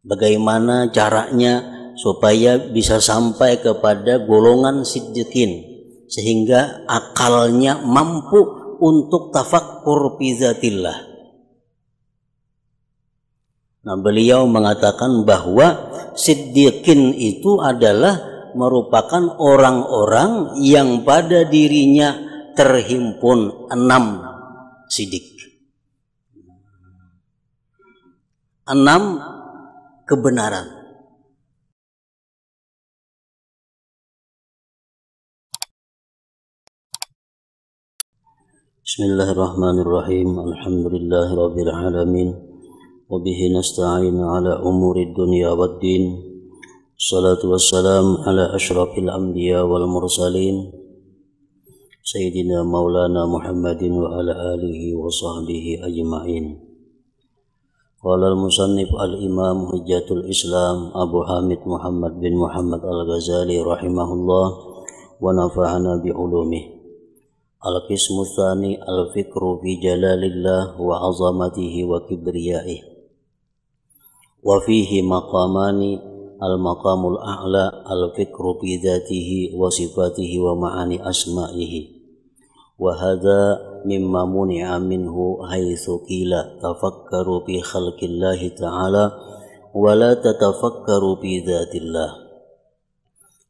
Bagaimana caranya supaya bisa sampai kepada golongan siddiqin, sehingga akalnya mampu untuk tafakkur fi zatillah. Nah, beliau mengatakan bahwa siddiqin itu adalah merupakan orang-orang yang pada dirinya terhimpun 6 siddiq. 6 kebenaran. Bismillahirrahmanirrahim. Alhamdulillahirabbil alamin. Wa bihi nasta'in ala umuri dunya waddin. Salatu wassalam ala asyrafil anbiya wal mursalin. Sayyidina Maulana Muhammadin wa ala alihi wa sahbihi ajma'in. Qala al-musannif al-imam hujjatul Islam Abu Hamid Muhammad bin Muhammad al-Ghazali rahimahullah wa nafa'ana bi ulumih. Al-qismu tsani al-fikru fi jalalillah wa azamatihi wa kibriyaih. Wa fihi maqamani al-maqamul a'la al-fikru fi dzatihi wa sifatihi wa ma'ani asma'ihi. Wa hadza mimma muni'a minhu haitsu qila tafakkaru fi khalqillahi ta'ala wa la tatafakkaru fi dzatillah.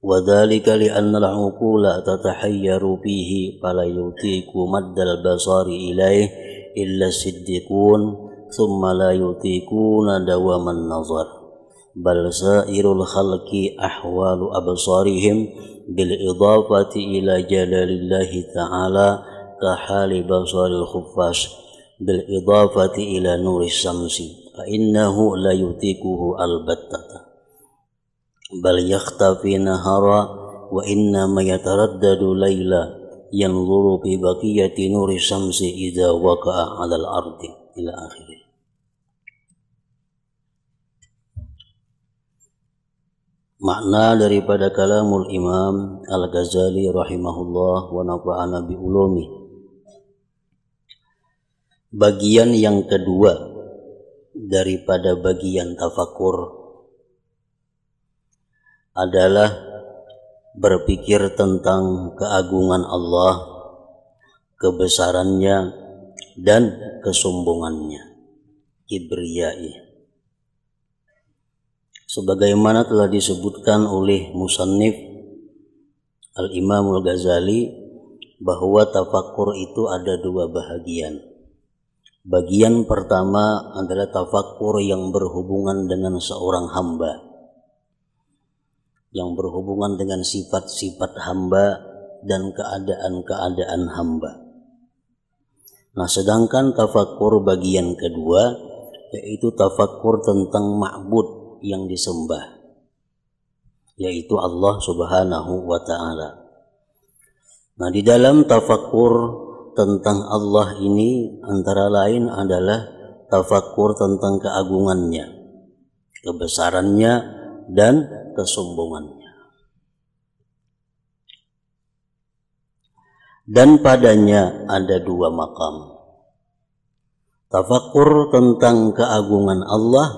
Wa dzalika li anna al-'uqula tatahayyaru fihi fala yutiqu maddal basari ilaih illa siddiqun thumma la yutiquna dawaman nazar bal sairul khalqi ahwalu absarihim bil idafati ila jalalillahi ta'ala ka hali basaril khuffas bil idafati ila nuris samsi fa innahu la yutiquhu albattata bal yakhtafi nahara wa inna ma yataraddadu layla yanzuru bi baqiyati nuris samsi idza waqa'a 'alal ardi ila akhirih. Makna daripada kalamul Imam Al-Ghazali rahimahullah wa nafa'ana bi ulumi. Bagian yang kedua daripada bagian tafakur adalah berpikir tentang keagungan Allah, kebesarannya dan kesombongannya, kibriyai. Sebagaimana telah disebutkan oleh musannif Al-Imam Al-Ghazali bahwa tafakur itu ada 2 bahagian. Bagian pertama adalah tafakur yang berhubungan dengan seorang hamba, yang berhubungan dengan sifat-sifat hamba dan keadaan-keadaan hamba. Nah, sedangkan tafakur bagian kedua yaitu tafakur tentang ma'bud yang disembah, yaitu Allah Subhanahu wa ta'ala. Nah, di dalam tafakur tentang Allah ini antara lain adalah tafakur tentang keagungannya, kebesarannya dan kesombongannya. Dan padanya ada 2 maqam. Tafakur tentang keagungan Allah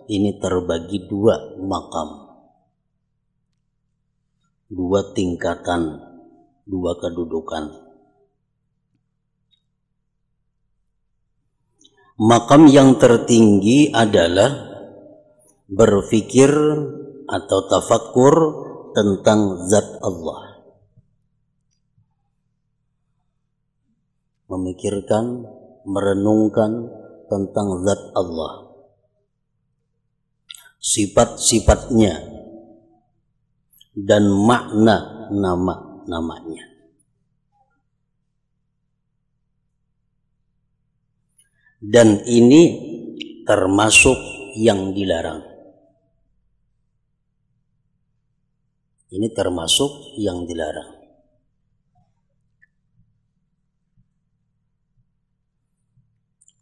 ini terbagi 2 maqam, 2 tingkatan, 2 kedudukan. Maqam yang tertinggi adalah berpikir atau tafakkur tentang zat Allah, memikirkan, merenungkan tentang zat Allah, sifat-sifatnya dan makna nama-namanya. Dan ini termasuk yang dilarang. Ini termasuk yang dilarang.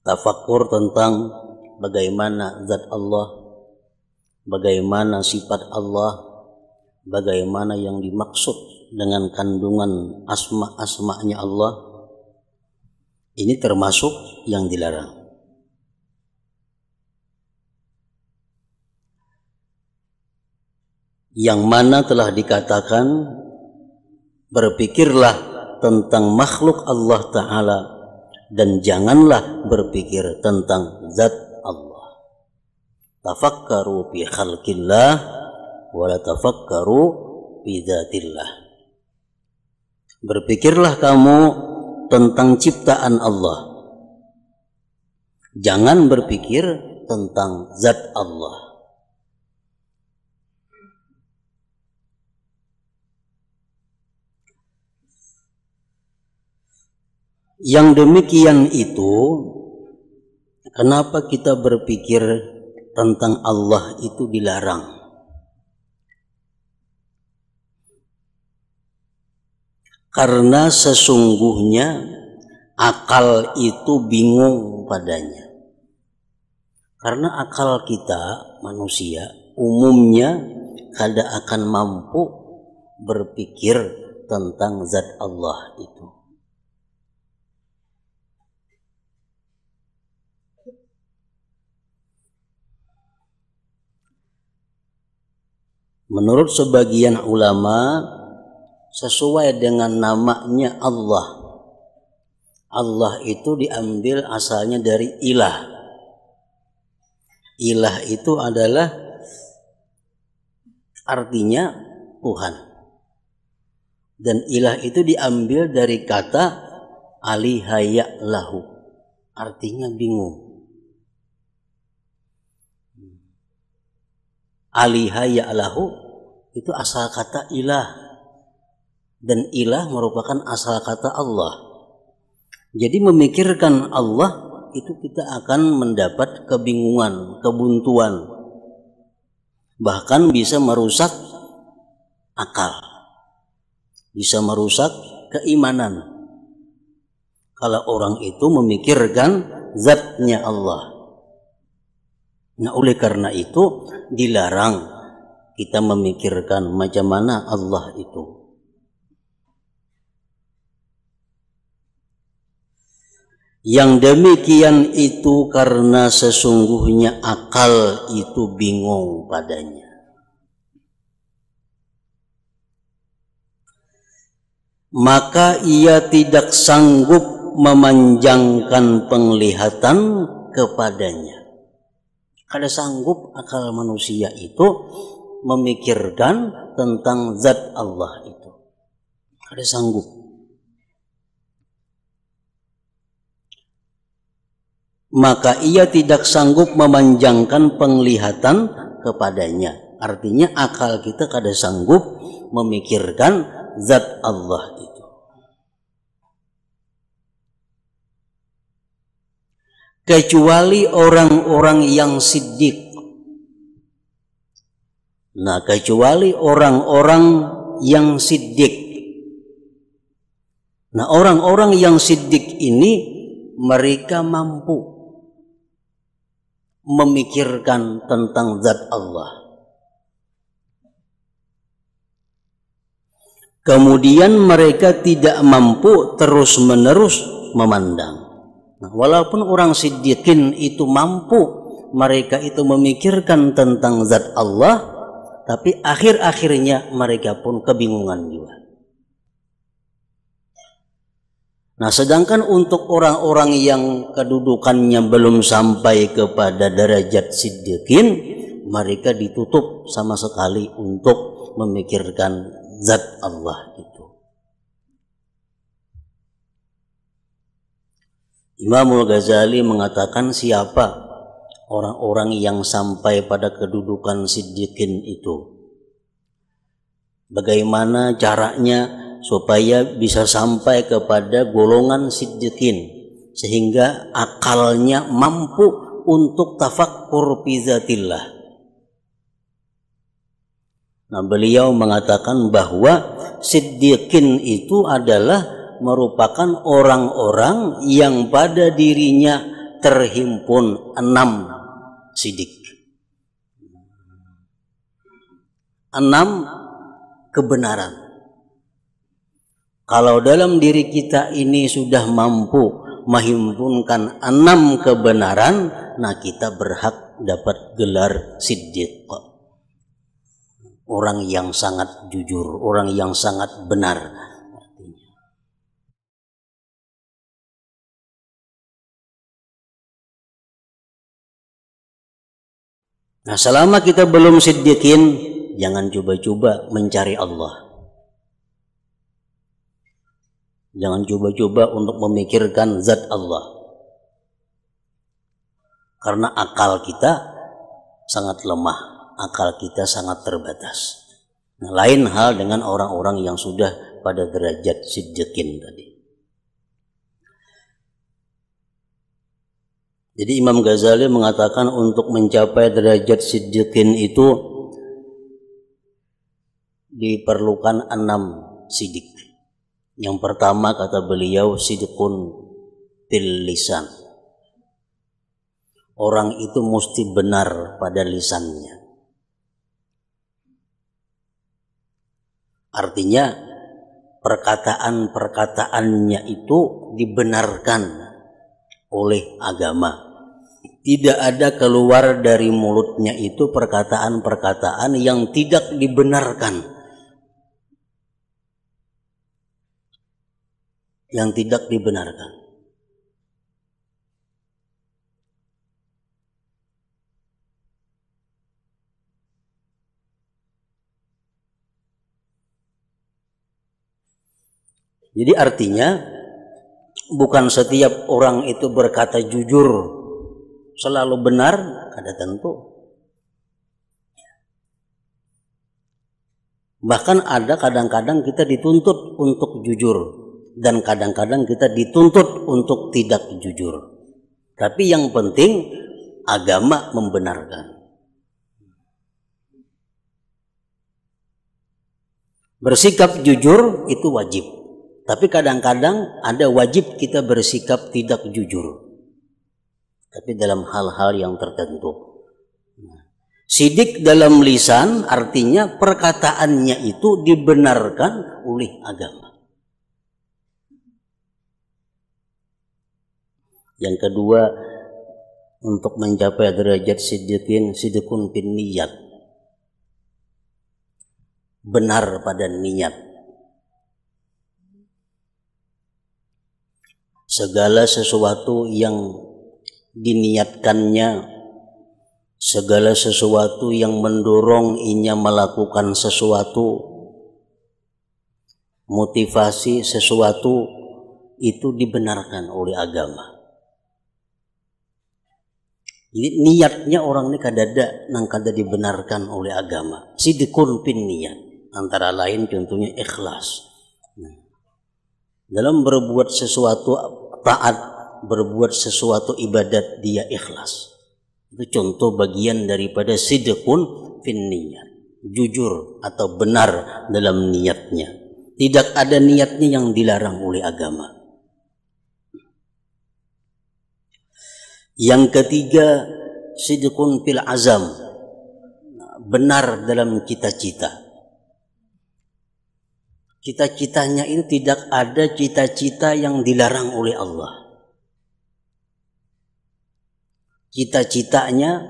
Tafakkur tentang bagaimana zat Allah, bagaimana sifat Allah, bagaimana yang dimaksud dengan kandungan asma-asma'nya Allah, ini termasuk yang dilarang. yang mana telah dikatakan berpikirlah tentang makhluk Allah Ta'ala dan janganlah berpikir tentang zat Allah. Tafakkaru fi khalqillah wa la tafakkaru fi dzatillah. Berpikirlah kamu tentang ciptaan Allah, jangan berpikir tentang zat Allah. Yang demikian itu, kenapa kita berpikir tentang Allah itu dilarang? Karena sesungguhnya akal itu bingung padanya. Karena akal kita manusia umumnya kada akan mampu berpikir tentang zat Allah itu. Menurut sebagian ulama, sesuai dengan namanya Allah, Allah itu diambil asalnya dari ilah. Ilah itu adalah artinya Tuhan. Dan ilah itu diambil dari kata alihaya lahu, artinya bingung. Alihaya lahu itu asal kata ilah, dan ilah merupakan asal kata Allah. Jadi memikirkan Allah itu kita akan mendapat kebingungan, kebuntuan, bahkan bisa merusak akal, bisa merusak keimanan kalau orang itu memikirkan zatnya Allah. Nah, oleh karena itu dilarang kita memikirkan macam mana Allah itu. Yang demikian itu karena sesungguhnya akal itu bingung padanya. Maka ia tidak sanggup memanjangkan penglihatan kepadanya. Kada sanggup akal manusia itu memikirkan tentang zat Allah itu. Kada sanggup. Maka ia tidak sanggup memanjangkan penglihatan kepadanya. Artinya akal kita kada sanggup memikirkan zat Allah itu. Kecuali orang-orang yang siddiq. Nah, kecuali orang-orang yang siddiq. Nah, orang-orang yang siddiq ini mereka mampu memikirkan tentang zat Allah. Kemudian mereka tidak mampu terus-menerus memandang. Nah, walaupun orang siddiqin itu mampu, mereka itu memikirkan tentang zat Allah, tapi akhir-akhirnya mereka pun kebingungan juga. Nah, sedangkan untuk orang-orang yang kedudukannya belum sampai kepada derajat siddiqin, mereka ditutup sama sekali untuk memikirkan zat Allah itu. Imam Al-Ghazali mengatakan siapa orang-orang yang sampai pada kedudukan siddiqin itu. Bagaimana caranya supaya bisa sampai kepada golongan siddiqin sehingga akalnya mampu untuk tafakkur fi zatillah. Nah, beliau mengatakan bahwa siddiqin itu adalah merupakan orang-orang yang pada dirinya terhimpun 6 siddiq. 6 kebenaran. Kalau dalam diri kita ini sudah mampu menghimpunkan 6 kebenaran, nah kita berhak dapat gelar siddiq. orang yang sangat jujur, orang yang sangat benar. Nah, selama kita belum siddiqin, jangan coba-coba mencari Allah. Jangan coba-coba untuk memikirkan zat Allah. Karena akal kita sangat lemah, akal kita sangat terbatas. Nah, lain hal dengan orang-orang yang sudah pada derajat siddiqin tadi. Jadi Imam Ghazali mengatakan untuk mencapai derajat siddiqin itu diperlukan 6 sidik. Yang pertama kata beliau sidqun bil lisan. Orang itu mesti benar pada lisannya. Artinya perkataan-perkataannya itu dibenarkan oleh agama. Tidak ada keluar dari mulutnya itu perkataan-perkataan yang tidak dibenarkan. Yang tidak dibenarkan. Jadi artinya bukan setiap orang itu berkata jujur selalu benar, ada tentu. Bahkan ada kadang-kadang kita dituntut untuk jujur dan kadang-kadang kita dituntut untuk tidak jujur. Tapi yang penting agama membenarkan. Bersikap jujur itu wajib. Tapi kadang-kadang ada wajib kita bersikap tidak jujur. Tapi dalam hal-hal yang tertentu. Sidik dalam lisan artinya perkataannya itu dibenarkan oleh agama. Yang kedua, untuk mencapai derajat siddiqun bin niyat. Benar pada niat. Segala sesuatu yang diniatkannya, segala sesuatu yang mendorong inya melakukan sesuatu, motivasi sesuatu itu dibenarkan oleh agama. Jadi niatnya orang ini kadada nang kada dibenarkan oleh agama. Sidqun bin niyat, antara lain contohnya ikhlas. Dalam berbuat sesuatu taat, berbuat sesuatu ibadat dia ikhlas. Itu contoh bagian daripada sidqun fin niyat. Jujur atau benar dalam niatnya. Tidak ada niatnya yang dilarang oleh agama. Yang ketiga, sidqun fil azam. Benar dalam cita-cita. Cita-citanya itu tidak ada cita-cita yang dilarang oleh Allah. Cita-citanya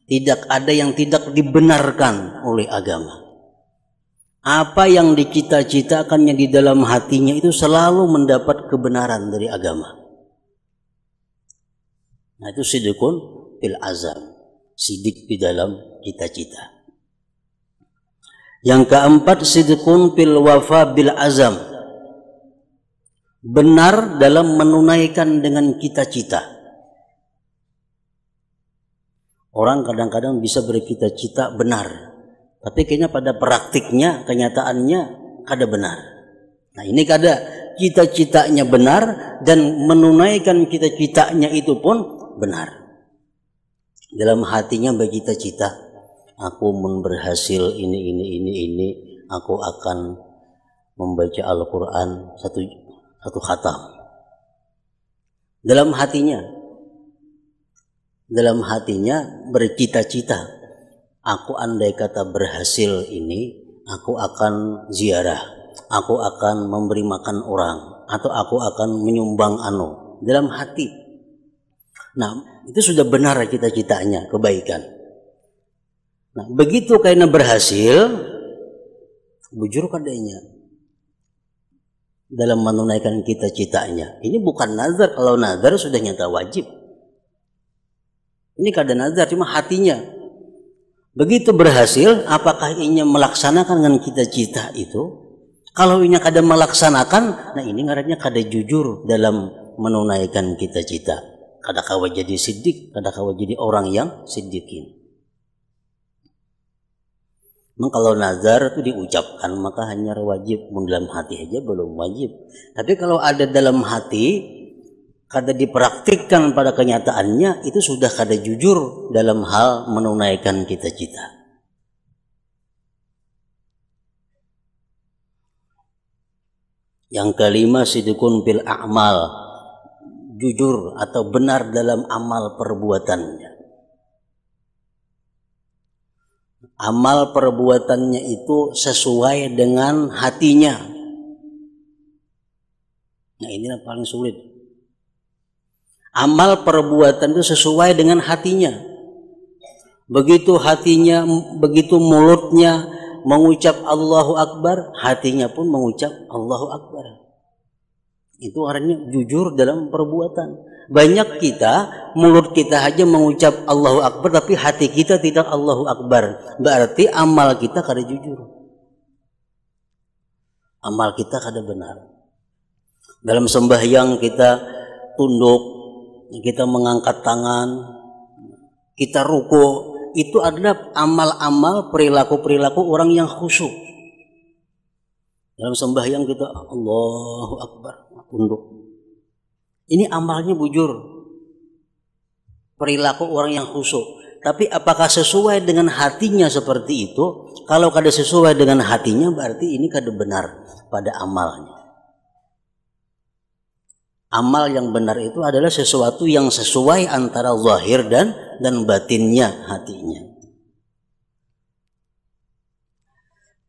tidak ada yang tidak dibenarkan oleh agama. Apa yang dicita-citakannya di dalam hatinya itu selalu mendapat kebenaran dari agama. Nah, itu sidqun fil azam. Sidik di dalam cita-cita. Yang keempat, sidqun fil wafa bil azam. Benar dalam menunaikan dengan cita-cita. Orang kadang-kadang bisa bercita-cita benar, tapi kayaknya pada praktiknya, kenyataannya kada benar. Nah, ini kada cita-citanya benar dan menunaikan cita-citanya itu pun benar. Dalam hatinya bercita-cita, aku mun berhasil ini, aku akan membaca Al-Quran satu khatam. Dalam hatinya bercita-cita, aku andai kata berhasil ini, aku akan ziarah, aku akan memberi makan orang, atau aku akan menyumbang dalam hati. Nah, itu sudah benar cita-citanya, kebaikan. Nah, begitu kayaknya berhasil, bujur kadanya dalam menunaikan cita-citanya. Ini bukan nazar, kalau nazar sudah nyata wajib. Ini kada nazar, cuma hatinya. Begitu berhasil, apakah inya melaksanakan dengan cita-cita itu? Kalau inya kada melaksanakan, nah ini ngarannya kada jujur dalam menunaikan cita-cita. Kada kawa jadi siddiq, kada kawa jadi orang yang siddiqin. Memang kalau nazar itu diucapkan maka hanya wajib, dalam hati aja belum wajib. Tapi kalau ada dalam hati, kada dipraktikkan pada kenyataannya, itu sudah kada jujur dalam hal menunaikan cita-cita. Yang kelima, sidqun fil a'mal, jujur atau benar dalam amal perbuatannya. Amal perbuatannya itu sesuai dengan hatinya. Nah, ini yang paling sulit. Amal perbuatan itu sesuai dengan hatinya. Begitu hatinya, begitu mulutnya mengucap Allahu Akbar, hatinya pun mengucap Allahu Akbar. Itu artinya jujur dalam perbuatan. Banyak kita, mulut kita aja mengucap Allahu Akbar, tapi hati kita tidak Allahu Akbar. Berarti amal kita kada jujur. Amal kita kada benar. Dalam sembahyang kita tunduk, kita mengangkat tangan, kita ruku, itu adalah amal-amal perilaku-perilaku orang yang khusyuk. Dalam sembahyang kita Allahu Akbar, tunduk. Ini amalnya bujur, perilaku orang yang khusyuk. Tapi apakah sesuai dengan hatinya seperti itu? Kalau kada sesuai dengan hatinya, berarti ini kada benar pada amalnya. Amal yang benar itu adalah sesuatu yang sesuai antara zahir dan batinnya, hatinya.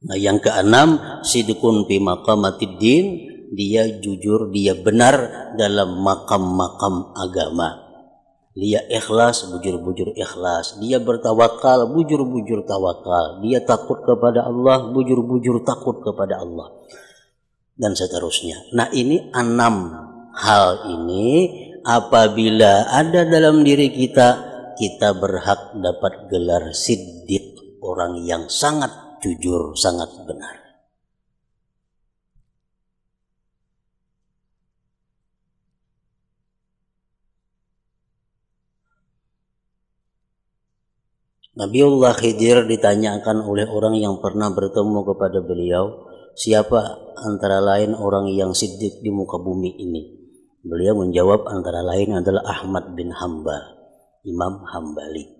Nah, yang keenam, sidqun fi maqamatid din, dia jujur, dia benar dalam makam-makam agama. Dia ikhlas, bujur-bujur ikhlas. Dia bertawakal, bujur-bujur tawakal. Dia takut kepada Allah, bujur-bujur takut kepada Allah. Dan seterusnya. Nah, ini 6 hal ini apabila ada dalam diri kita, kita berhak dapat gelar siddiq, orang yang sangat jujur, sangat benar. Nabiullah Khidir ditanyakan oleh orang yang pernah bertemu kepada beliau, siapa antara lain orang yang siddiq di muka bumi ini? Beliau menjawab antara lain adalah Ahmad bin Hanbal, Imam Hambali.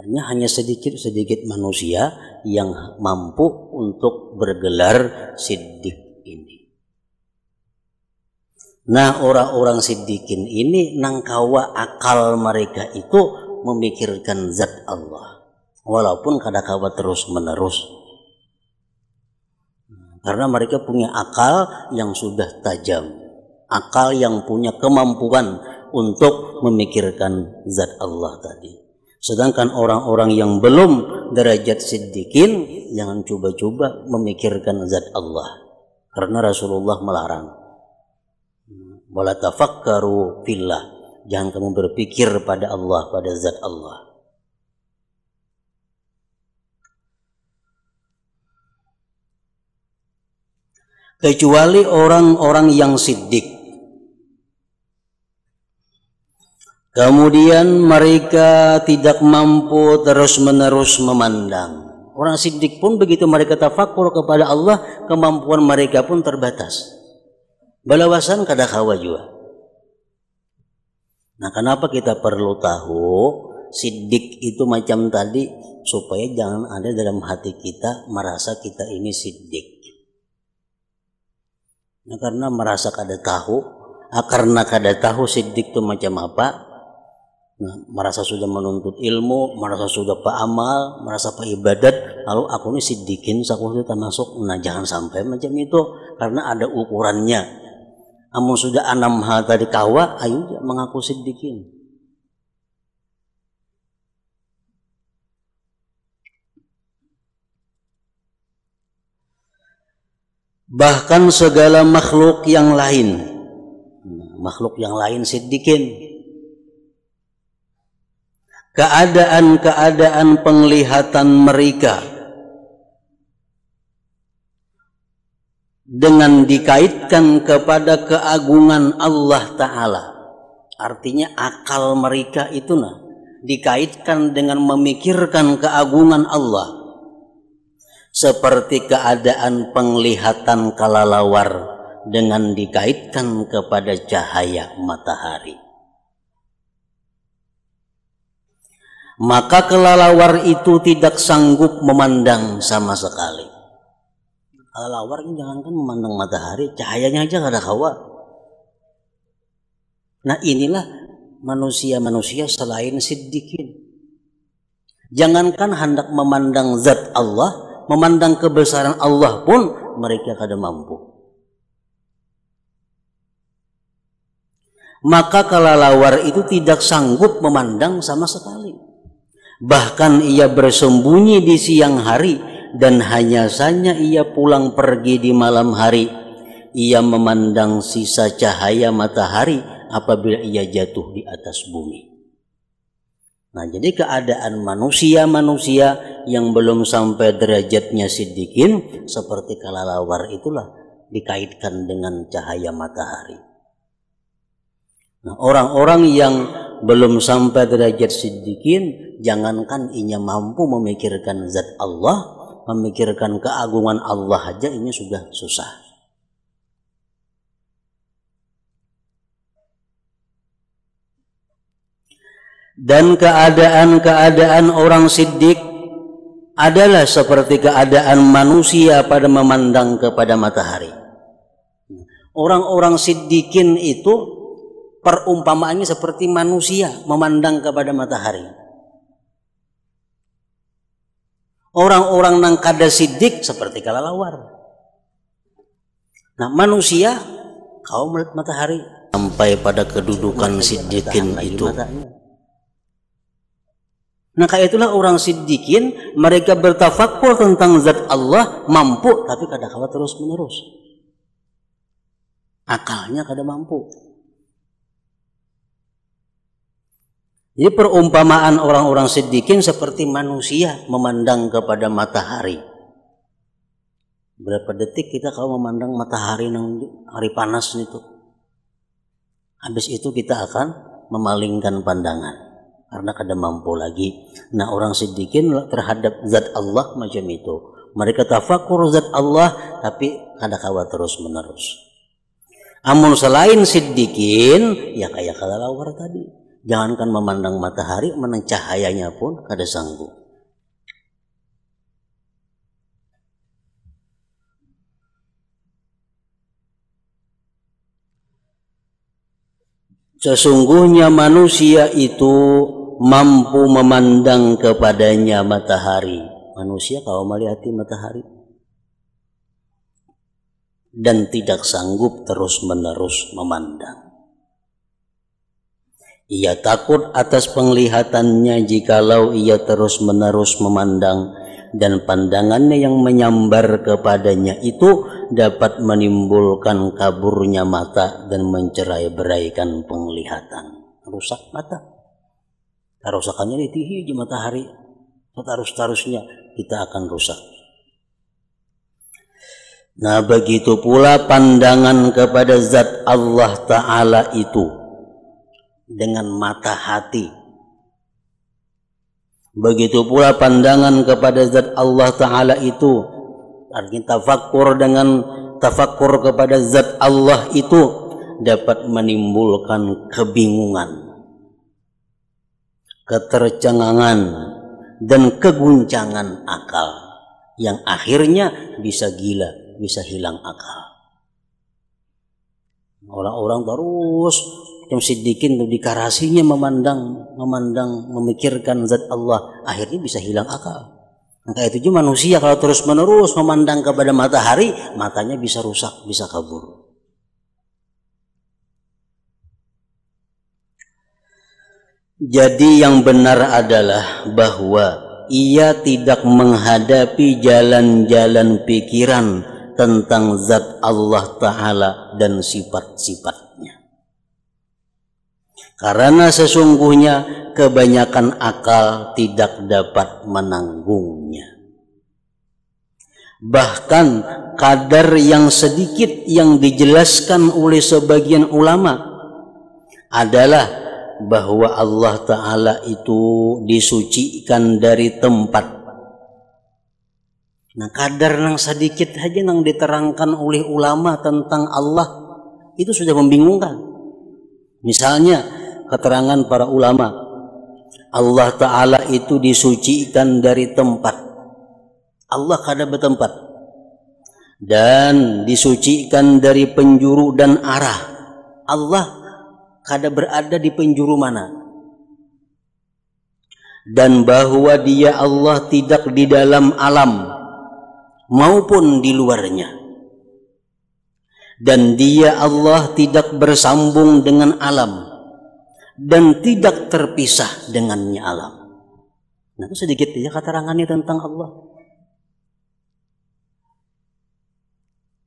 Artinya hanya sedikit-sedikit manusia yang mampu untuk bergelar siddiq ini. Nah, orang-orang siddiqin ini nangkawa akal mereka itu memikirkan zat Allah, walaupun kadang-kadang terus menerus, karena mereka punya akal yang sudah tajam, akal yang punya kemampuan untuk memikirkan zat Allah tadi. Sedangkan orang-orang yang belum derajat siddiqin, jangan coba-coba memikirkan zat Allah, karena Rasulullah melarang. Wala tafakkaru fillah, jangan kamu berpikir pada Allah, pada zat Allah. Kecuali orang-orang yang siddiq. Kemudian mereka tidak mampu terus-menerus memandang. Orang siddiq pun begitu mereka tafakur kepada Allah, kemampuan mereka pun terbatas. Balawasan kada kawa juga. Nah, kenapa kita perlu tahu siddiq itu macam tadi, supaya jangan ada dalam hati kita merasa kita ini siddiq. Nah, karena merasa kada tahu, karena kada tahu siddiq itu macam apa, nah, merasa sudah menuntut ilmu, merasa sudah paamal, merasa ibadat, lalu aku ini siddiqin, aku itu termasuk. Nah, jangan sampai macam itu, karena ada ukurannya. Amun sudah 6 hal tadi kawa, ayo mengaku siddiqin. bahkan segala makhluk yang lain. Makhluk yang lain siddiqin. Keadaan-keadaan penglihatan mereka dengan dikaitkan kepada keagungan Allah Ta'ala. Artinya akal mereka itu dikaitkan dengan memikirkan keagungan Allah. Seperti keadaan penglihatan kalalawar dengan dikaitkan kepada cahaya matahari. Maka kelalawar itu tidak sanggup memandang sama sekali. Kelalawar ini jangankan memandang matahari, cahayanya aja gak ada hawa. Nah inilah manusia-manusia selain siddiqin. Jangankan hendak memandang zat Allah, memandang kebesaran Allah pun mereka kada mampu. Maka kelalawar itu tidak sanggup memandang sama sekali. Bahkan ia bersembunyi di siang hari dan hanya saja ia pulang pergi di malam hari. Ia memandang sisa cahaya matahari apabila ia jatuh di atas bumi. Nah, jadi keadaan manusia-manusia yang belum sampai derajatnya siddiqin seperti kelalawar itulah dikaitkan dengan cahaya matahari. Nah, orang-orang yang belum sampai derajat siddiqin, jangankan inya mampu memikirkan zat Allah, memikirkan keagungan Allah aja ini sudah susah. Dan keadaan-keadaan orang siddiq adalah seperti keadaan manusia pada memandang kepada matahari. Orang-orang siddiqin itu perumpamaannya seperti manusia memandang kepada matahari. Orang-orang nang kada siddiq seperti kalalawar. Nah, manusia kau melihat matahari sampai pada kedudukan siddiqin itu. Nah, kayak itulah orang siddiqin, mereka bertafakur tentang zat Allah mampu, tapi kada kawa terus menerus. Akalnya kada mampu. Jadi perumpamaan orang-orang siddiqin seperti manusia memandang kepada matahari. Berapa detik kita kalau memandang matahari nang hari panas itu. Habis itu kita akan memalingkan pandangan karena kada mampu lagi. Nah, orang siddiqin terhadap zat Allah macam itu. Mereka tafakur zat Allah tapi kada kawa terus menerus. Amun selain siddiqin ya kayak kalalawar tadi. Jangankan memandang matahari, memandang cahayanya pun kada sanggup. Sesungguhnya manusia itu mampu memandang kepadanya matahari. Manusia kalau melihati matahari dan tidak sanggup terus-menerus memandang. Ia takut atas penglihatannya jikalau ia terus-menerus memandang dan pandangannya yang menyambar kepadanya itu dapat menimbulkan kaburnya mata dan mencerai-beraikan penglihatan. Rusak mata. Kerusakannya ditihi di matahari. Terus-terusnya kita akan rusak. Nah, begitu pula pandangan kepada zat Allah Ta'ala itu dengan mata hati. Begitu pula pandangan kepada zat Allah Ta'ala itu, artinya tafakkur kepada zat Allah itu dapat menimbulkan kebingungan, ketercengangan dan keguncangan akal yang akhirnya bisa gila, bisa hilang akal. Orang-orang terus yang siddiqin tuh dikarasinya memandang, memikirkan zat Allah, akhirnya bisa hilang akal. Maka itu juga manusia kalau terus menerus memandang kepada matahari, matanya bisa rusak, bisa kabur. Jadi yang benar adalah bahwa ia tidak menghadapi jalan-jalan pikiran tentang zat Allah Ta'ala dan sifat-sifatnya. Karena sesungguhnya kebanyakan akal tidak dapat menanggungnya. Bahkan kadar yang sedikit yang dijelaskan oleh sebagian ulama adalah bahwa Allah Ta'ala itu disucikan dari tempat. Nah, kadar yang sedikit saja yang diterangkan oleh ulama tentang Allah itu sudah membingungkan. Misalnya keterangan para ulama, Allah Ta'ala itu disucikan dari tempat. Allah kada bertempat. Dan disucikan dari penjuru dan arah. Allah kada berada di penjuru mana. Dan bahwa Dia Allah tidak di dalam alam maupun di luarnya. Dan Dia Allah tidak bersambung dengan alam dan tidak terpisah dengannya alam. Nah, itu sedikit ya keterangannya tentang Allah.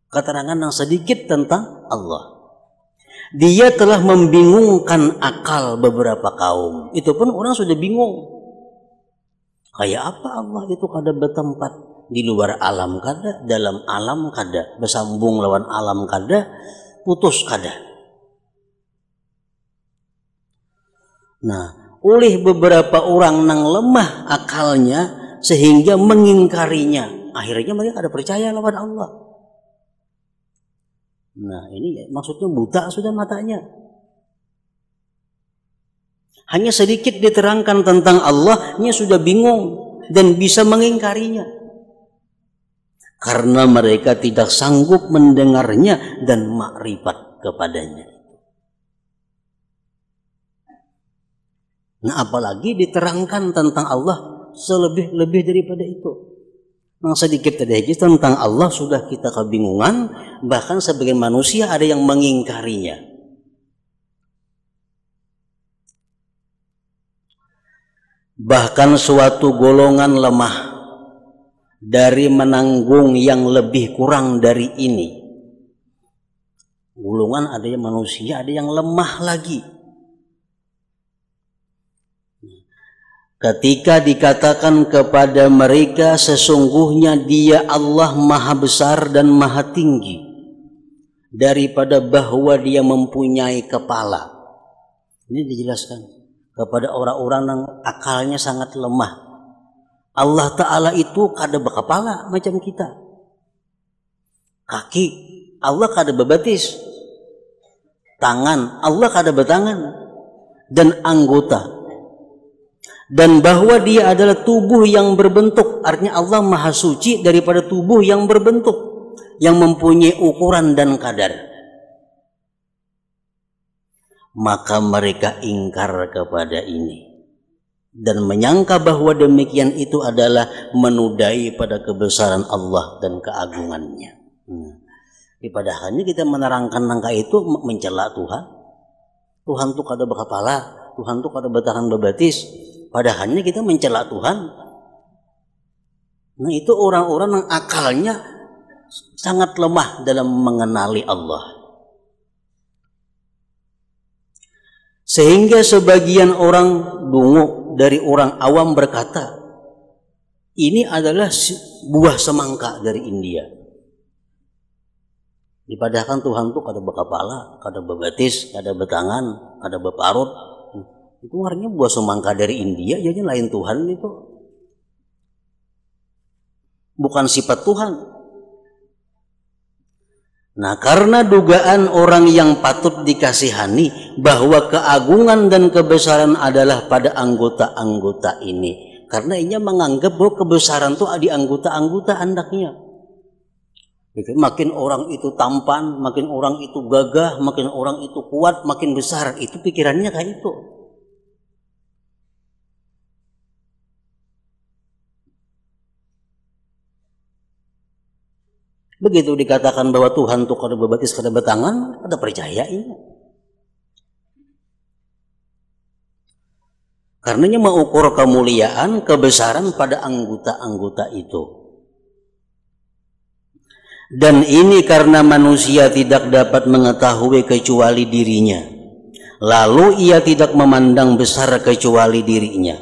Keterangan yang sedikit tentang Allah. Dia telah membingungkan akal beberapa kaum. Itu pun orang sudah bingung. Kayak apa Allah itu kada bertempat? Di luar alam kada, dalam alam kada, bersambung lawan alam kada, putus kada. Nah, oleh beberapa orang yang lemah akalnya sehingga mengingkarinya, akhirnya mereka kada percaya lawan Allah. Nah, ini maksudnya buta sudah matanya. Hanya sedikit diterangkan tentang Allah, dia sudah bingung dan bisa mengingkarinya. Karena mereka tidak sanggup mendengarnya dan makrifat kepadanya. Nah, apalagi diterangkan tentang Allah selebih-lebih daripada itu. Yang sedikit tadi tentang Allah sudah kita kebingungan, bahkan sebagian manusia ada yang mengingkarinya. Bahkan suatu golongan lemah dari menanggung yang lebih kurang dari ini. Golongan ada yang manusia, ada yang lemah lagi. Ketika dikatakan kepada mereka sesungguhnya Dia Allah Maha Besar dan Maha Tinggi, daripada bahwa Dia mempunyai kepala. Ini dijelaskan kepada orang-orang yang akalnya sangat lemah. Allah Ta'ala itu kada berkepala macam kita. Kaki Allah kada berbatis. Tangan Allah kada bertangan. Dan anggota. Dan bahwa Dia adalah tubuh yang berbentuk. Artinya Allah Maha Suci daripada tubuh yang berbentuk, yang mempunyai ukuran dan kadar. Maka mereka ingkar kepada ini dan menyangka bahwa demikian itu adalah menudai pada kebesaran Allah dan keagungannya. Padahalnya kita menerangkan langkah itu mencela Tuhan. Tuhan itu kada berkepala, Tuhan itu kada bertangan berbatis. Padahalnya kita mencela Tuhan. Nah, itu orang-orang yang akalnya sangat lemah dalam mengenali Allah. Sehingga sebagian orang dungu dari orang awam berkata, ini adalah buah semangka dari India. Dipadahkan Tuhan itu kada berkepala, kada berbatis, kada bertangan, kada berparut. Itu artinya buah semangka dari India, jadi lain Tuhan itu. Bukan sifat Tuhan. Nah, karena dugaan orang yang patut dikasihani bahwa keagungan dan kebesaran adalah pada anggota-anggota ini. Karena ia menganggap bahwa kebesaran itu di anggota-anggota andaknya. Makin orang itu tampan, makin orang itu gagah, makin orang itu kuat, makin besar. Itu pikirannya kayak itu. Begitu dikatakan bahwa Tuhan itu kada berbatis, kada bertangan, ada percaya ini. Karenanya mengukur kemuliaan, kebesaran pada anggota-anggota itu. Dan ini karena manusia tidak dapat mengetahui kecuali dirinya, lalu ia tidak memandang besar kecuali dirinya.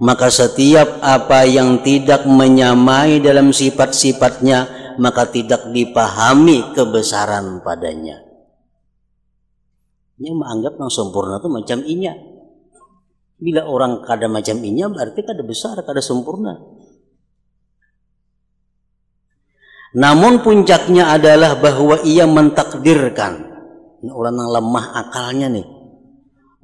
Maka setiap apa yang tidak menyamai dalam sifat-sifatnya, maka tidak dipahami kebesaran padanya. Ini menganggap yang sempurna itu macam inya. Bila orang kada macam inya, berarti kada besar, kada sempurna. Namun puncaknya adalah bahwa ia mentakdirkan, ini orang yang lemah akalnya nih,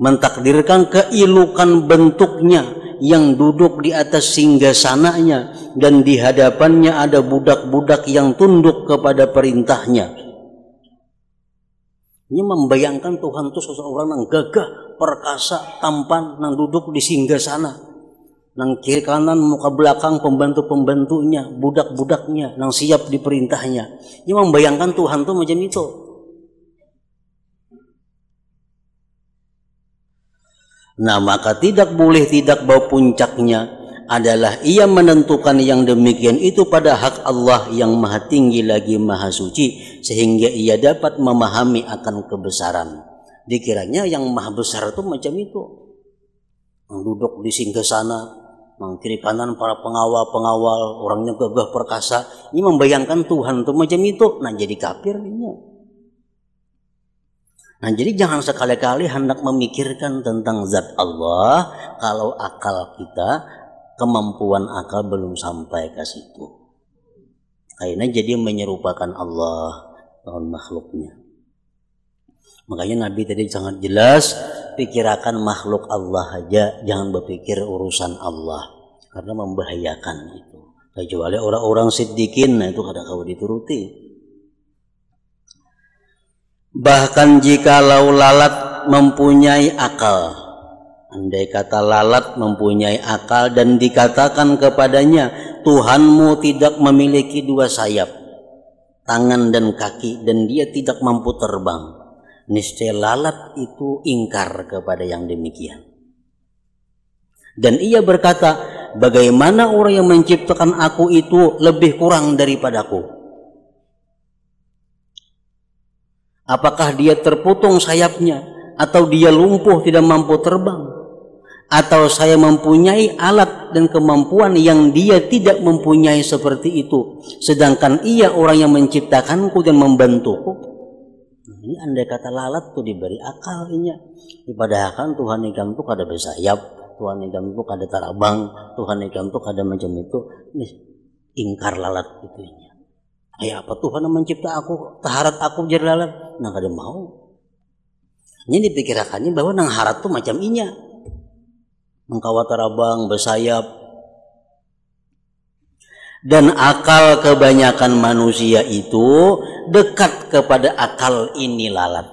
mentakdirkan keilukan bentuknya yang duduk di atas singgasananya, dan di hadapannya ada budak-budak yang tunduk kepada perintahnya. Ini membayangkan Tuhan itu seseorang yang gagah, perkasa, tampan, yang duduk di singgasana. Nang kiri kanan muka belakang pembantu-pembantunya, budak-budaknya, nang siap diperintahnya. Ini membayangkan Tuhan tuh macam itu. Nah, maka tidak boleh tidak bahwa puncaknya adalah ia menentukan yang demikian itu pada hak Allah yang maha tinggi lagi maha suci, sehingga ia dapat memahami akan kebesaran. Dikiranya yang maha besar itu macam itu, yang duduk di singgasana, yang kiri kanan para pengawal-pengawal, orangnya gagah perkasa. Ini membayangkan Tuhan itu macam itu. Nah, jadi kafir ini. Nah, jadi jangan sekali-kali hendak memikirkan tentang zat Allah kalau akal kita, kemampuan akal belum sampai ke situ. Akhirnya jadi menyerupakan Allah dengan makhluknya. Makanya Nabi tadi sangat jelas, pikirkan makhluk Allah aja, jangan berpikir urusan Allah, karena membahayakan itu. Kecuali orang-orang siddiqin, nah itu kadang-kadang dituruti. Bahkan jikalau lalat mempunyai akal, andai kata lalat mempunyai akal dan dikatakan kepadanya, Tuhanmu tidak memiliki dua sayap, tangan dan kaki, dan dia tidak mampu terbang, niscaya lalat itu ingkar kepada yang demikian. Dan ia berkata, bagaimana orang yang menciptakan aku itu lebih kurang daripadaku? Apakah dia terputung sayapnya, atau dia lumpuh tidak mampu terbang, atau saya mempunyai alat dan kemampuan yang dia tidak mempunyai seperti itu, sedangkan ia orang yang menciptakanku dan membantuku? Ini andai kata lalat tuh diberi akal inya. Padahal Tuhan ikam tuh kada bersayap, Tuhan ikam tuh kada tarabang, Tuhan ikam tuh kada macam itu. Ini ingkar lalat itu inya. Kayak apa Tuhan yang mencipta aku, taharat aku jadi lalat? Nah kada mau. Ini dipikirkannya bahwa nang harat tuh macam inya. Mengkawa tarabang, bersayap. Dan akal kebanyakan manusia itu dekat kepada akal ini lalat.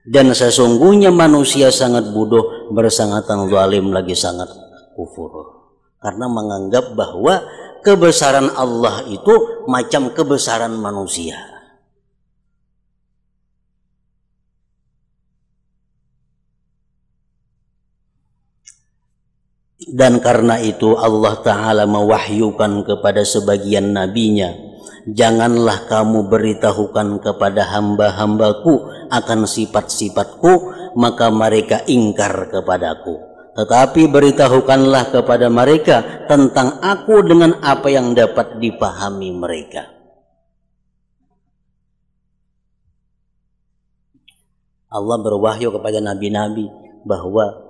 Dan sesungguhnya manusia sangat bodoh, bersangatan zalim, lagi sangat kufur. Karena menganggap bahwa kebesaran Allah itu macam kebesaran manusia. Dan karena itu Allah Ta'ala mewahyukan kepada sebagian nabinya, janganlah kamu beritahukan kepada hamba-hambaku akan sifat-sifatku, maka mereka ingkar kepadaku. Tetapi beritahukanlah kepada mereka tentang aku dengan apa yang dapat dipahami mereka. Allah berwahyu kepada nabi-nabi bahwa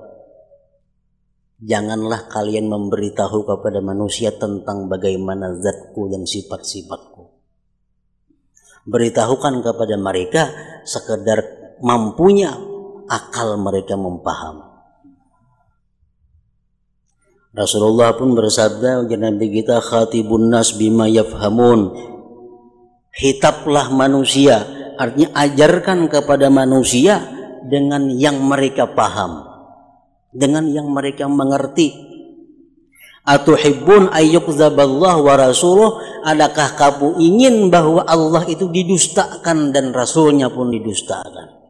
janganlah kalian memberitahu kepada manusia tentang bagaimana zatku dan sifat-sifatku. Beritahukan kepada mereka sekedar mampunya akal mereka memahami. Rasulullah pun bersabda, Nabi kita, khatibun nas bima yafhamun. Hitaplah manusia, artinya ajarkan kepada manusia dengan yang mereka paham, dengan yang mereka mengerti. Atuhibbun ayyukzaballah wa rasuluh, adakah kamu ingin bahwa Allah itu didustakan dan Rasulnya pun didustakan?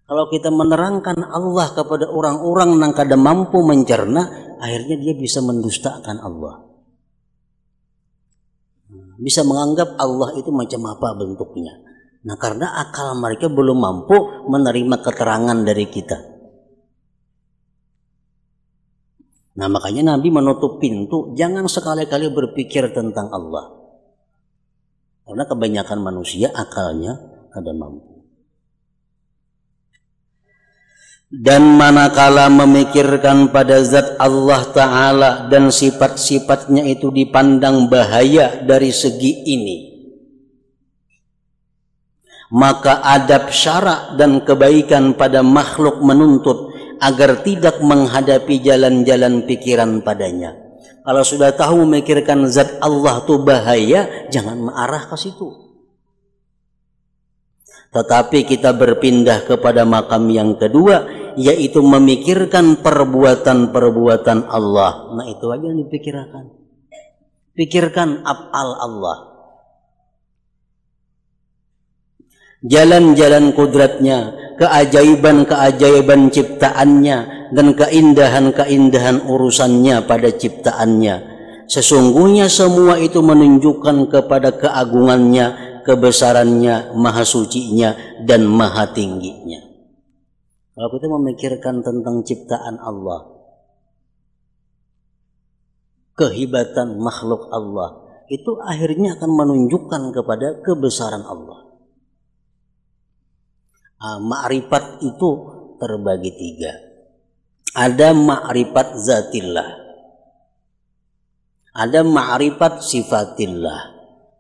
Kalau kita menerangkan Allah kepada orang-orang yang kada mampu mencerna, akhirnya dia bisa mendustakan Allah. bisa menganggap Allah itu macam apa bentuknya. Nah, karena akal mereka belum mampu menerima keterangan dari kita. Nah, makanya Nabi menutup pintu, jangan sekali-kali berpikir tentang Allah. Karena kebanyakan manusia akalnya kada mampu. Dan manakala memikirkan pada zat Allah Ta'ala dan sifat-sifatnya itu dipandang bahaya dari segi ini, maka adab syara dan kebaikan pada makhluk menuntut agar tidak menghadapi jalan-jalan pikiran padanya. Kalau sudah tahu memikirkan zat Allah itu bahaya, jangan mengarah ke situ. Tetapi kita berpindah kepada makam yang kedua, yaitu memikirkan perbuatan-perbuatan Allah. Nah, itu aja yang dipikirkan. Pikirkan af'al Allah, jalan-jalan kudratnya, keajaiban-keajaiban ciptaannya, dan keindahan-keindahan urusannya pada ciptaannya. Sesungguhnya semua itu menunjukkan kepada keagungannya, kebesarannya, maha sucinya, dan maha tingginya. Kalau kita memikirkan tentang ciptaan Allah, kehebatan makhluk Allah, itu akhirnya akan menunjukkan kepada kebesaran Allah. Ma'rifat itu terbagi tiga. Ada ma'rifat zatillah, ada ma'rifat sifatillah,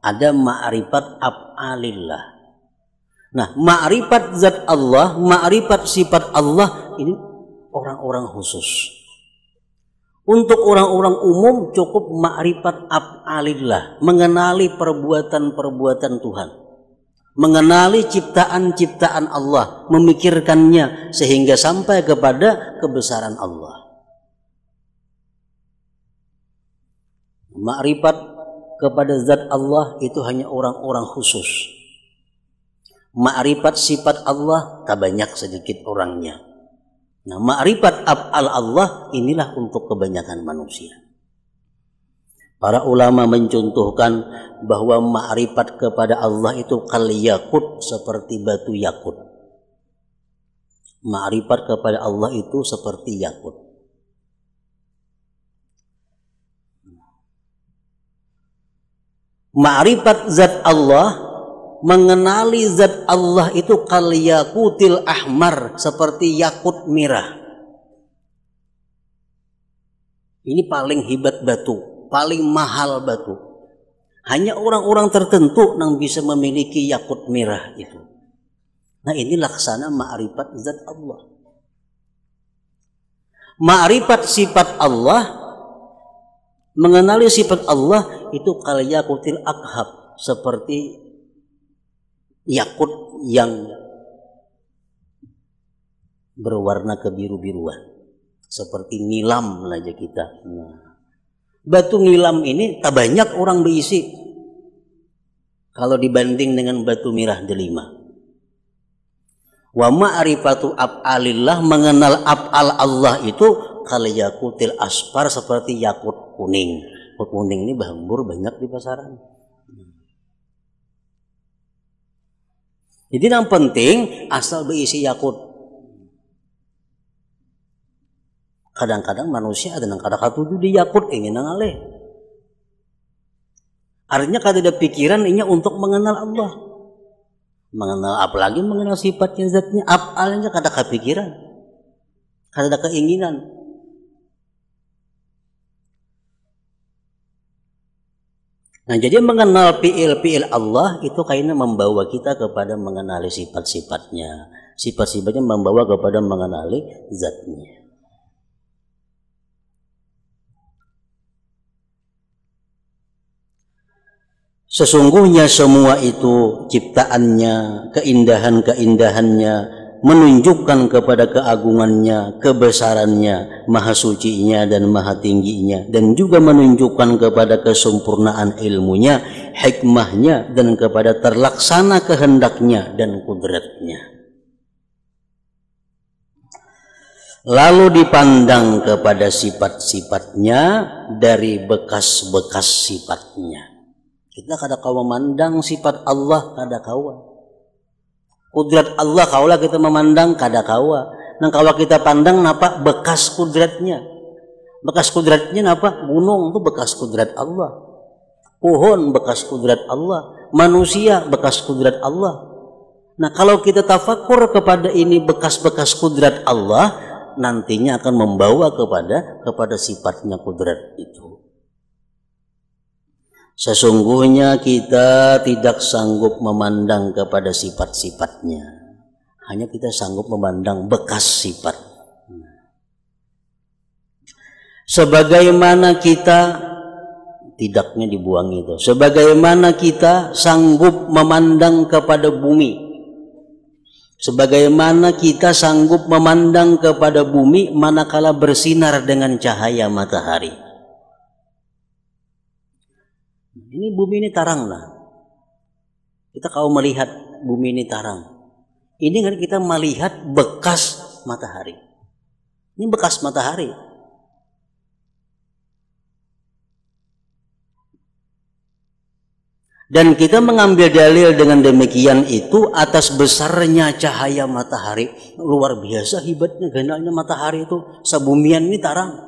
ada ma'rifat af'alillah. Nah, ma'rifat zat Allah, ma'rifat sifat Allah, ini orang-orang khusus. Untuk orang-orang umum cukup ma'rifat af'alillah, mengenali perbuatan-perbuatan Tuhan, mengenali ciptaan-ciptaan Allah, memikirkannya sehingga sampai kepada kebesaran Allah. Ma'rifat kepada zat Allah itu hanya orang-orang khusus. Ma'rifat sifat Allah tak banyak, sedikit orangnya. Nah, ma'rifat af'al Allah inilah untuk kebanyakan manusia. Para ulama mencontohkan bahwa ma'rifat kepada Allah itu kal yakut, seperti batu yakut. Ma'rifat kepada Allah itu seperti yakut. Ma'rifat zat Allah, mengenali zat Allah itu kal yakutil ahmar, seperti yakut merah. Ini paling hebat batu, paling mahal batu. Hanya orang-orang tertentu yang bisa memiliki yakut merah itu. Nah, ini laksana ma'rifat zat Allah. Ma'rifat sifat Allah, mengenali sifat Allah itu kal yakutil akhab, seperti yakut yang berwarna kebiru-biruan, seperti nilam aja kita. Nah, batu nilam ini tak banyak orang berisi kalau dibanding dengan batu merah delima. Wa ma'rifatu af'alillah, mengenal af'al Allah itu kal yakutil asfar, seperti yakut kuning. Yakut kuning ini bahambur banyak di pasaran. Jadi yang penting asal berisi yakut. Kadang-kadang manusia ada yang kadang-kadang di yakut ingin ngaleh. Artinya kada ada pikiran ini untuk mengenal Allah. Mengenal, apalagi mengenal sifatnya, zatnya, af'alnya kada kepikiran. Kada ada keinginan. Nah, jadi mengenal fi'il Allah itu kayaknya membawa kita kepada mengenali sifat-sifatnya. Sifat-sifatnya membawa kepada mengenali zatnya. Sesungguhnya semua itu ciptaannya, keindahan-keindahannya menunjukkan kepada keagungannya, kebesarannya, maha sucinya dan maha tingginya, dan juga menunjukkan kepada kesempurnaan ilmunya, hikmahnya, dan kepada terlaksana kehendaknya dan kudratnya. Lalu dipandang kepada sifat-sifatnya dari bekas-bekas sifatnya. Kita kada kau memandang sifat Allah, kada kawa. Kudrat Allah kaulah kita memandang, kada kawa. Nang kalau kita pandang napa bekas kudratnya. Bekas kudratnya napa? Gunung itu bekas kudrat Allah. Pohon bekas kudrat Allah. Manusia bekas kudrat Allah. Nah, kalau kita tafakur kepada ini bekas-bekas kudrat Allah, nantinya akan membawa kepada sifatnya kudrat itu. Sesungguhnya kita tidak sanggup memandang kepada sifat-sifatnya. Hanya kita sanggup memandang bekas sifat. Sebagaimana kita, tidaknya dibuang itu. Sebagaimana kita sanggup memandang kepada bumi. Sebagaimana kita sanggup memandang kepada bumi manakala bersinar dengan cahaya matahari. Ini bumi ini tarang lah. Kita kalau melihat bumi ini tarang. Ini kan kita melihat bekas matahari. Ini bekas matahari. Dan kita mengambil dalil dengan demikian itu atas besarnya cahaya matahari. Luar biasa hebatnya ganalnya matahari itu. Sabumian ini tarang.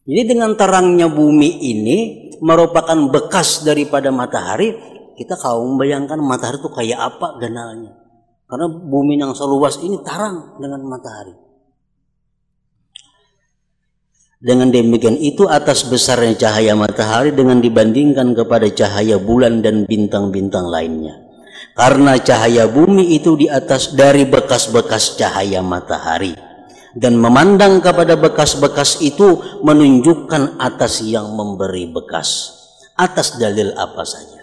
Jadi dengan terangnya bumi ini merupakan bekas daripada matahari. Kita kalau membayangkan matahari itu kayak apa ganalnya. Karena bumi yang seluas ini tarang dengan matahari. Dengan demikian itu atas besarnya cahaya matahari dengan dibandingkan kepada cahaya bulan dan bintang-bintang lainnya. Karena cahaya bumi itu di atas dari bekas-bekas cahaya matahari. Dan memandang kepada bekas-bekas itu menunjukkan atas yang memberi bekas. Atas dalil apa saja.